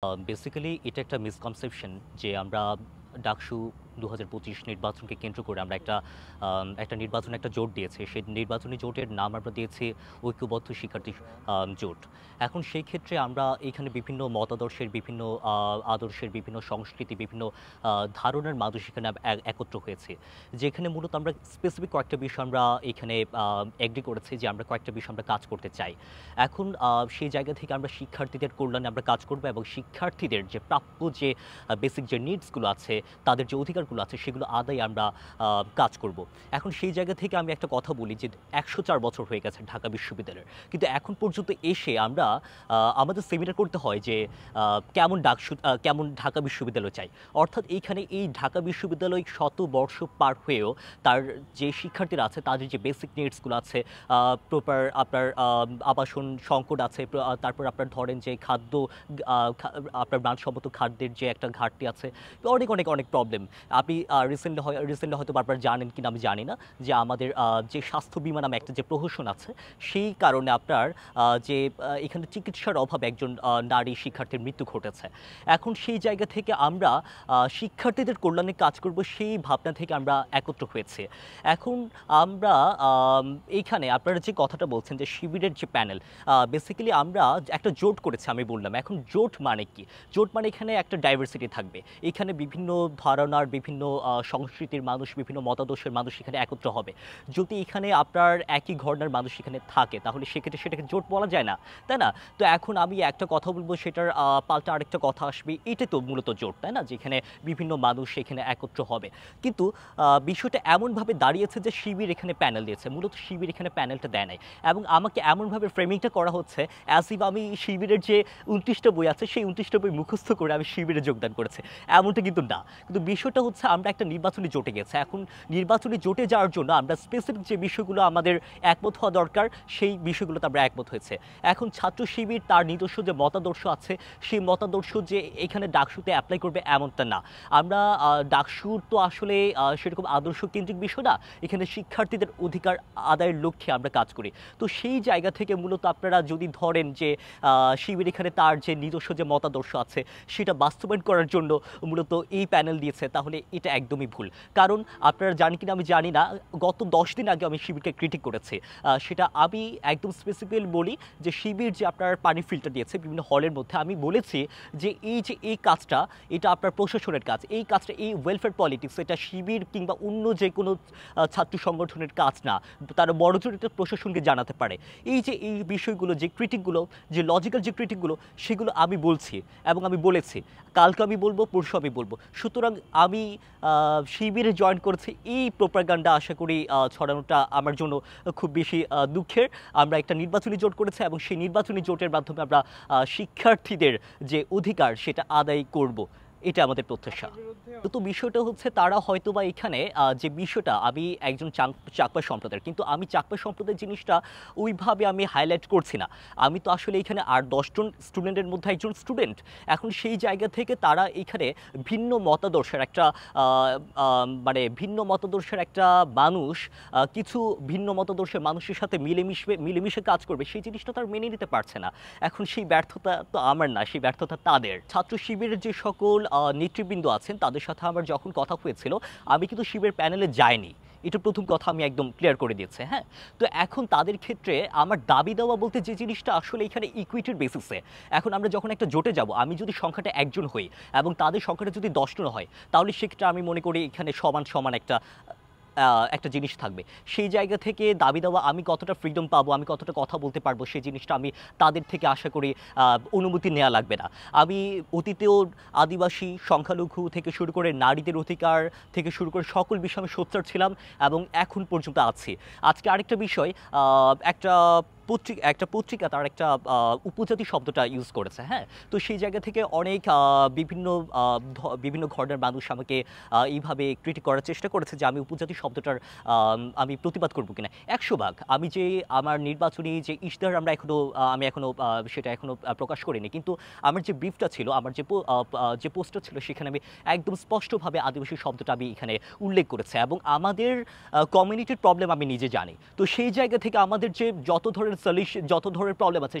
Basically এটা একটা misconception যে আমরা ডাকসু ২০২৫ নির্বাচনকে কেন্দ্র করে আমরা একটা নির্বাচনে একটা জোট দিয়েছি। সেই নির্বাচনী জোটের নাম আমরা দিয়েছি ঐক্যবদ্ধ শিক্ষার্থী জোট। এখন সেই ক্ষেত্রে আমরা এখানে বিভিন্ন মতাদর্শের, বিভিন্ন আদর্শের, বিভিন্ন সংস্কৃতি, বিভিন্ন ধারণার মানুষ এখানে একত্র হয়েছে। যেখানে মূলত আমরা স্পেসিফিক কয়েকটা বিষয় আমরা এখানে এগ্রি করেছি যে আমরা কয়েকটা বিষয় আমরা কাজ করতে চাই। এখন সেই জায়গা থেকে আমরা শিক্ষার্থীদের কল্যাণে আমরা কাজ করব এবং শিক্ষার্থীদের যে প্রাপ্য যে বেসিক যে নিডসগুলো আছে, তাদের যে অধিকারগুলো আছে সেগুলো আদায়ে আমরা কাজ করব। এখন সেই জায়গা থেকে আমি একটা কথা বলি যে ১০৪ বছর হয়ে গেছে ঢাকা বিশ্ববিদ্যালয়ের। কিন্তু এখন পর্যন্ত এসে আমরা আমাদের সেমিনার করতে হয় যে কেমন ঢাকা বিশ্ববিদ্যালয় চাই। অর্থাৎ এইখানে এই ঢাকা বিশ্ববিদ্যালয় শত বর্ষ পার হয়েও তার যে শিক্ষার্থীরা আছে তাদের যে বেসিক নিডসগুলো আছে, প্রপার আপনার আবাসন সংকট আছে, তারপর আপনার ধরেন যে খাদ্য, আপনার মানসম্মত খাদ্যের যে একটা ঘাটতি আছে, অনেক অনেক অনেক প্রবলেম। আপনি রিসেন্টলি হয়তো আপনারা জানেন কিনা আমি জানি না যে আমাদের যে স্বাস্থ্য বীমা নামে একটা যে প্রহসন আছে, সেই কারণে আপনার যে এখানে চিকিৎসার অভাবে একজন নারী শিক্ষার্থীর মৃত্যু ঘটেছে। এখন সেই জায়গা থেকে আমরা শিক্ষার্থীদের কল্যাণে কাজ করব, সেই ভাবনা থেকে আমরা একত্র হয়েছে। এখন আমরা এইখানে আপনারা যে কথাটা বলছেন যে শিবিরের যে প্যানেল, বেসিক্যালি আমরা একটা জোট করেছি আমি বললাম। এখন জোট মানে কি? জোট মানে এখানে একটা ডাইভার্সিটি থাকবে। এখানে বিভিন্ন ধারণার, বিভিন্ন সংস্কৃতির মানুষ, বিভিন্ন মতাদর্শের মানুষ এখানে একত্র হবে। যদি এখানে আপনার একই ঘরানার মানুষ এখানে থাকে তাহলে সেক্ষেত্রে সেটাকে জোট বলা যায় না, তাই না? তো এখন আমি একটা কথা বলবো, সেটার পাল্টা আরেকটা কথা আসবে। এটা তো মূলত জোট, তাই না? যেখানে বিভিন্ন মানুষ এখানে একত্র হবে। কিন্তু বিষয়টা এমনভাবে দাঁড়িয়েছে যে শিবির এখানে প্যানেল দিয়েছে। মূলত শিবির এখানে প্যানেলটা দেয় নাই এবং আমাকে এমনভাবে ফ্রেমিংটা করা হচ্ছে অ্যাজ ইফ আমি শিবিরের যে ২৯টা বই আছে সেই ২৯টা বই মুখস্থ করে আমি শিবিরে যোগদান করেছি। এমনটা কিন্তু না। কিন্তু বিষয়টা হচ্ছে আমরা একটা নির্বাচনী জোটে গেছি। এখন নির্বাচনী জোটে যাওয়ার জন্য আমরা স্পেসিফিক যে বিষয়গুলো আমাদের একমত হওয়া দরকার সেই বিষয়গুলোতে আমরা একমত হয়েছে। এখন ছাত্র শিবির তার নিজস্ব যে মতাদর্শ আছে সেই মতাদর্শ যে এখানে ডাকসুতে অ্যাপ্লাই করবে এমনটা না। আমরা ডাকসুর তো আসলে সেরকম আদর্শ কেন্দ্রিক বিষয় না। এখানে শিক্ষার্থীদের অধিকার আদায়ের লক্ষ্যে আমরা কাজ করি। তো সেই জায়গা থেকে মূলত আপনারা যদি ধরেন যে শিবির এখানে তার যে নিজস্ব যে মতাদর্শ আছে সেটা বাস্তবায়ন করার জন্য মূলত এই প্যানেল দিয়েছে, তাহলে এটা একদমই ভুল। কারণ আপনারা জানেন কিনা আমি জানি না, গত ১০ দিন আগে আমি শিবিরকে ক্রিটিক করেছি। সেটা আমি একদম স্পেসিফিক্যালি বলি যে শিবির যে আপনার পানি ফিল্টার দিয়েছে বিভিন্ন হলের মধ্যে, আমি বলেছি যে এই কাজটা এটা আপনার প্রশাসনের কাজ। এই কাজটা, এই ওয়েলফেয়ার পলিটিক্স, এটা শিবির কিংবা অন্য যে কোনো ছাত্র সংগঠনের কাজ না। তারা বড়জোর এটা প্রশাসনকে জানাতে পারে। এই বিষয়গুলো, যে ক্রিটিকগুলো, যে লজিক্যাল যে ক্রিটিকগুলো, সেগুলো আমি বলছি এবং আমি বলেছি। কালকে আমি বলবো, পরশু আমি বলবো। সুতরাং আমি শিবিরে জয়েন করেছি, এই প্রোপাগান্ডা আশা করি ছড়ানোটা আমার জন্য খুব বেশি দুঃখের। আমরা একটা নির্বাচনী জোট করেছি এবং সেই নির্বাচনী জোটের মাধ্যমে আমরা শিক্ষার্থীদের যে অধিকার সেটা আদায় করব, এটা আমাদের প্রত্যাশা। তো বিষয়টা হচ্ছে তারা হয়তোবা এখানে যে বিষয়টা, আমি একজন চাকমা সম্প্রদায়ের, কিন্তু আমি চাকমা সম্প্রদায়ের জিনিসটা ওইভাবে আমি হাইলাইট করছি না। আমি তো আসলে এখানে ৮-১০ জন স্টুডেন্টের মধ্যে একজন স্টুডেন্ট। এখন সেই জায়গা থেকে তারা এখানে ভিন্ন মতাদর্শের একটা ভিন্ন মতাদর্শের একটা মানুষ কিছু ভিন্ন মতাদর্শের মানুষের সাথে মিলেমিশে কাজ করবে, সেই জিনিসটা তার মেনে নিতে পারছে না। এখন সেই ব্যর্থতা তো আমার না, সেই ব্যর্থতা তাদের। ছাত্র শিবিরের যে সকল নেতৃবৃন্দ আছেন তাদের সাথে আমার যখন কথা হয়েছিল, আমি কিন্তু শিবির প্যানেলে যাইনি। এটা প্রথম কথা আমি একদম ক্লিয়ার করে দিয়েছে। হ্যাঁ, তো এখন তাদের ক্ষেত্রে আমার দাবি দেওয়া বলতে যে জিনিসটা আসলে এখানে ইকুইটির বেসিসে। এখন আমরা যখন একটা জোটে যাব, আমি যদি সংখ্যাটা একজন হই এবং তাদের সংখ্যাটা যদি ১০ জন হয়, তাহলে সেক্ষেত্রে আমি মনে করি এখানে সমান সমান একটা জিনিস থাকবে। সেই জায়গা থেকে দাবি দেওয়া, আমি কতটা ফ্রিডম পাবো, আমি কতটা কথা বলতে পারবো, সেই জিনিসটা আমি তাদের থেকে আশা করি অনুমতি নেওয়া লাগবে না। আমি অতীতেও আদিবাসী, সংখ্যালঘু থেকে শুরু করে নারীদের অধিকার থেকে শুরু করে সকল বিষয়ে আমি সোচ্চার ছিলাম এবং এখন পর্যন্ত আছি। আজকে আরেকটা বিষয়, একটা পত্রিকা তার একটা উপজাতি শব্দটা ইউজ করেছে। হ্যাঁ, তো সেই জায়গা থেকে অনেক বিভিন্ন ঘরনার মানুষ আমাকে এইভাবে ক্রিটিক করার চেষ্টা করেছে যে আমি উপজাতি শব্দটার আমি প্রতিবাদ করবো কিনা। ১০০ ভাগ আমি যে আমার নির্বাচনী যে ইশতেহার আমি এখনো সেটা এখনো প্রকাশ করিনি, কিন্তু আমার যে ব্রিফটা ছিল, আমার যে পোস্টটা ছিল, সেখানে আমি একদম স্পষ্টভাবে আদিবাসী শব্দটা আমি এখানে উল্লেখ করেছি এবং আমাদের কমিউনিটির প্রবলেম আমি নিজে জানি। তো সেই জায়গা থেকে আমাদের যে যত ধরনের সলিউশন, যত ধরনের প্রবলেম আছে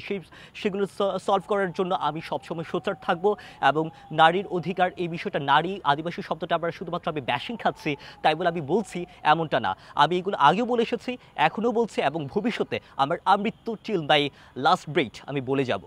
সেগুলো সলভ করার জন্য আমি সবসময় সোচ্চার থাকবো। এবং নারীর অধিকার এই বিষয়টা, নারী আদিবাসী শব্দটা আমরা শুধুমাত্র আমি ব্যাশিং খাচ্ছি তাই বলে আমি বলছি এমনটা না। আমি এগুলো আগেও বলে এসেছি, এখনও বলছি এবং ভবিষ্যতে আমার আমৃত্যু টিল মাই লাস্ট ব্রেথ আমি বলে যাব।